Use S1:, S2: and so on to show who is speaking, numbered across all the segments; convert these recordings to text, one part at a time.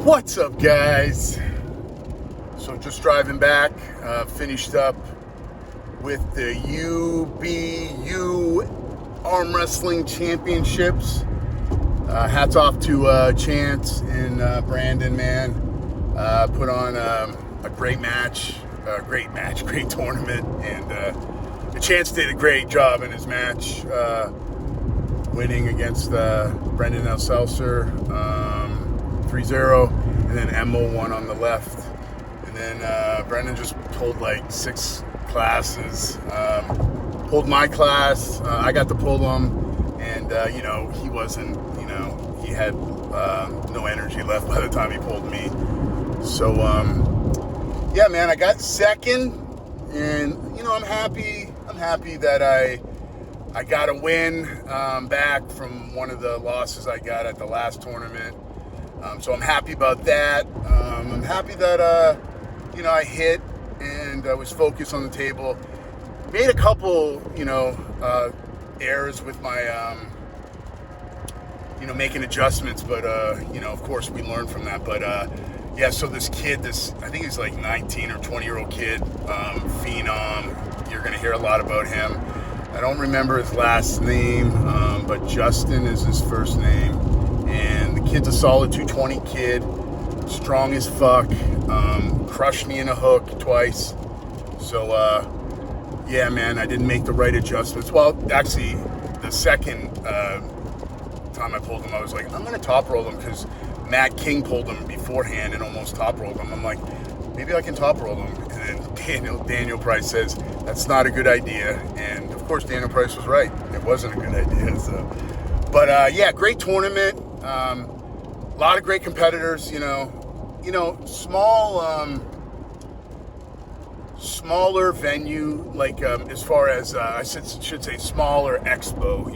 S1: What's up, guys? So just driving back, finished up with the UBU Arm Wrestling Championships. Hats off to Chance and Brandon, man. Put on a great match, great tournament, and the Chance did a great job in his match, winning against Brendan Elselser, 3-0, and then Emmo won on the left. And then Brendan just pulled like 6 classes, pulled my class. I got to pull him, and he wasn't, he had no energy left by the time he pulled me. So yeah, man, I got second, and I'm happy that I got a win back from one of the losses I got at the last tournament. So I'm happy about that. I'm happy that I hit and I was focused on the table. Made a couple errors with my making adjustments, but of course we learned from that. But yeah, so this kid, I think he's like 19 or 20-year-old kid, phenom. You're gonna hear a lot about him. I don't remember his last name, but Justin is his first name. And the kid's a solid 220 kid, strong as fuck, crushed me in a hook twice. So, yeah, man, I didn't make the right adjustments. Well, actually, the second time I pulled him, I was like, I'm going to top roll him, because Matt King pulled him beforehand and almost top rolled him. I'm like, maybe I can top roll him. And then Daniel Price says, that's not a good idea. And, of course, Daniel Price was right. It wasn't a good idea. So, but, yeah, great tournament. A lot of great competitors, smaller venue, like as far as I should say smaller expo.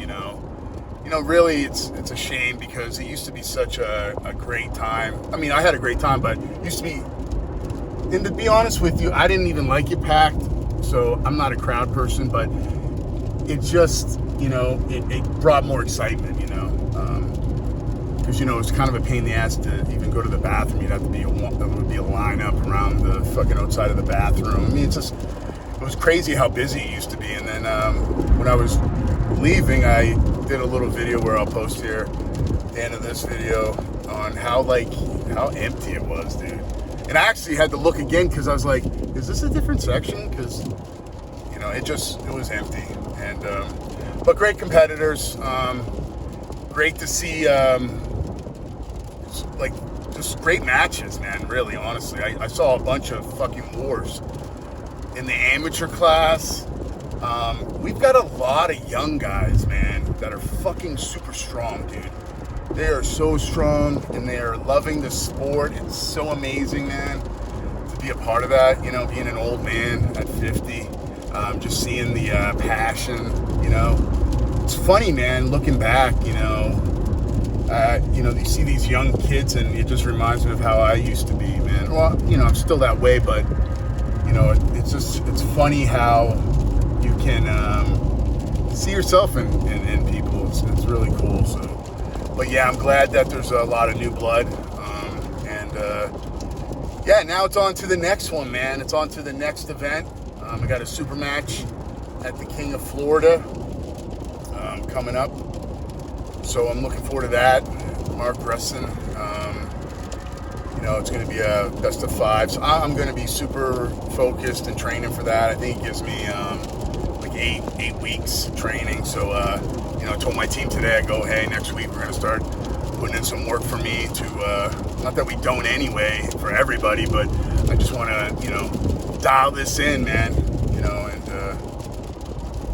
S1: Really it's a shame, because it used to be such a great time. I mean, I had a great time, but it used to be. And to be honest with you, I didn't even like it packed, so I'm not a crowd person, but it just it brought more excitement, because it's kind of a pain in the ass to even go to the bathroom. There would be a line up around the fucking outside of the bathroom. I mean, it was crazy how busy it used to be. And then when I was leaving, I did a little video where I'll post here at the end of this video on how empty it was, dude. And I actually had to look again, because I was like, is this a different section? Because it was empty. And but great competitors. Great to see. Just great matches, man, really, honestly. I saw a bunch of fucking wars. In the amateur class, we've got a lot of young guys, man, that are fucking super strong, dude. They are so strong, and they are loving the sport. It's so amazing, man, to be a part of that, being an old man at 50, just seeing the passion, It's funny, man, looking back, you see these young kids, and it just reminds me of how I used to be, man. Well, I'm still that way, but, it's funny how you can see yourself in people. It's really cool. So, but yeah, I'm glad that there's a lot of new blood. Yeah, now it's on to the next one, man. It's on to the next event. I got a super match at the King of Florida coming up. So I'm looking forward to that. Mark Gresson. It's going to be a best of 5. So I'm going to be super focused and training for that. I think it gives me like 8 weeks training. So, I told my team today, I go, hey, next week we're going to start putting in some work for me to, not that we don't anyway for everybody, but I just want to, dial this in, man, and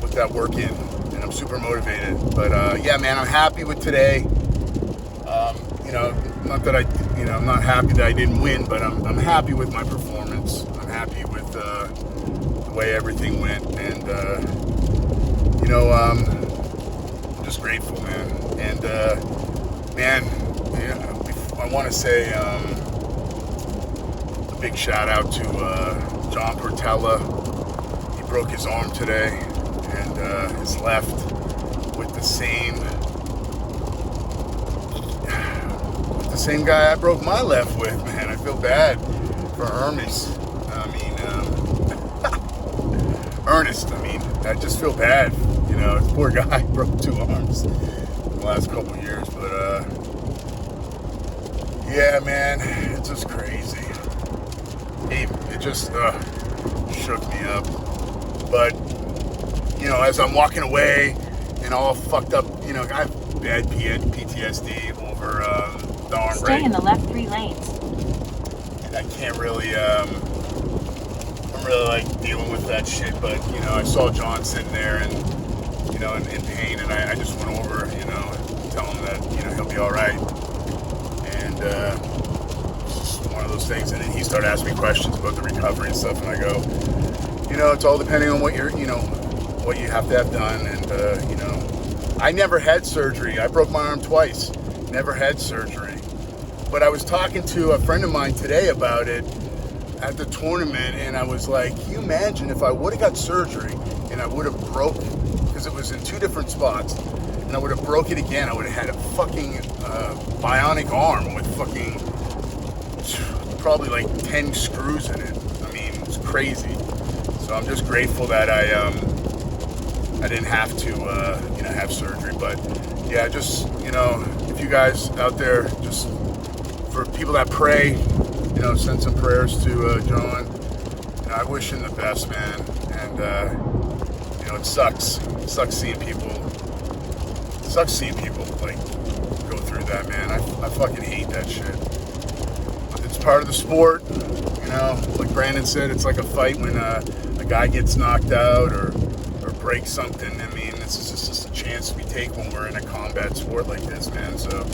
S1: put that work in. And I'm super motivated. But yeah, man, I'm happy with today. Not that I'm not happy that I didn't win, but I'm happy with my performance. I'm happy with the way everything went, and I'm just grateful, man. And man, I want to say a big shout out to John Portella. He broke his arm today, and his left, with the the same guy I broke my left with, man. I feel bad for Ernest. Ernest, I just feel bad. You know, this poor guy broke 2 arms in the last couple of years. But, yeah, man, it's just crazy. It just shook me up. But, you know, as I'm walking away and all fucked up, you know, I have bad PTSD over the arm break.
S2: Stay in the left 3 lanes.
S1: And I can't really, I'm really like dealing with that shit. But, you know, I saw John sitting there and, you know, in pain. And I just went over, you know, and tell him that, you know, he'll be all right. And it's just one of those things. And then he started asking me questions about the recovery and stuff. And I go, you know, it's all depending on what you're, you know, what you have to have done. And, you know, I never had surgery. I broke my arm twice. Never had surgery. But I was talking to a friend of mine today about it at the tournament, and I was like, can you imagine if I would have got surgery and I would have broke, because it was in 2 different spots, and I would have broke it again, I would have had a fucking bionic arm with fucking probably like 10 screws in it. I mean, it's crazy. So I'm just grateful that I didn't have to, you know, have surgery. But yeah, just, you know, if you guys out there, just for people that pray, you know, send some prayers to John. You know, I wish him the best, man. And you know, it sucks. It sucks seeing people. It sucks seeing people like go through that, man. I fucking hate that shit. But it's part of the sport. You know, like Brandon said, it's like a fight when a guy gets knocked out or breaks something. I mean, this is just a chance we take when we're in a combat sport like this, man. So,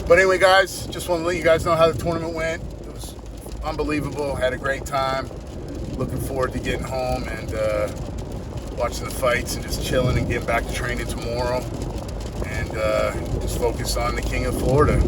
S1: but anyway, guys, just want to let you guys know how the tournament went. It was unbelievable. Had a great time. Looking forward to getting home and watching the fights and just chilling and getting back to training tomorrow. And just focus on the King of Florida.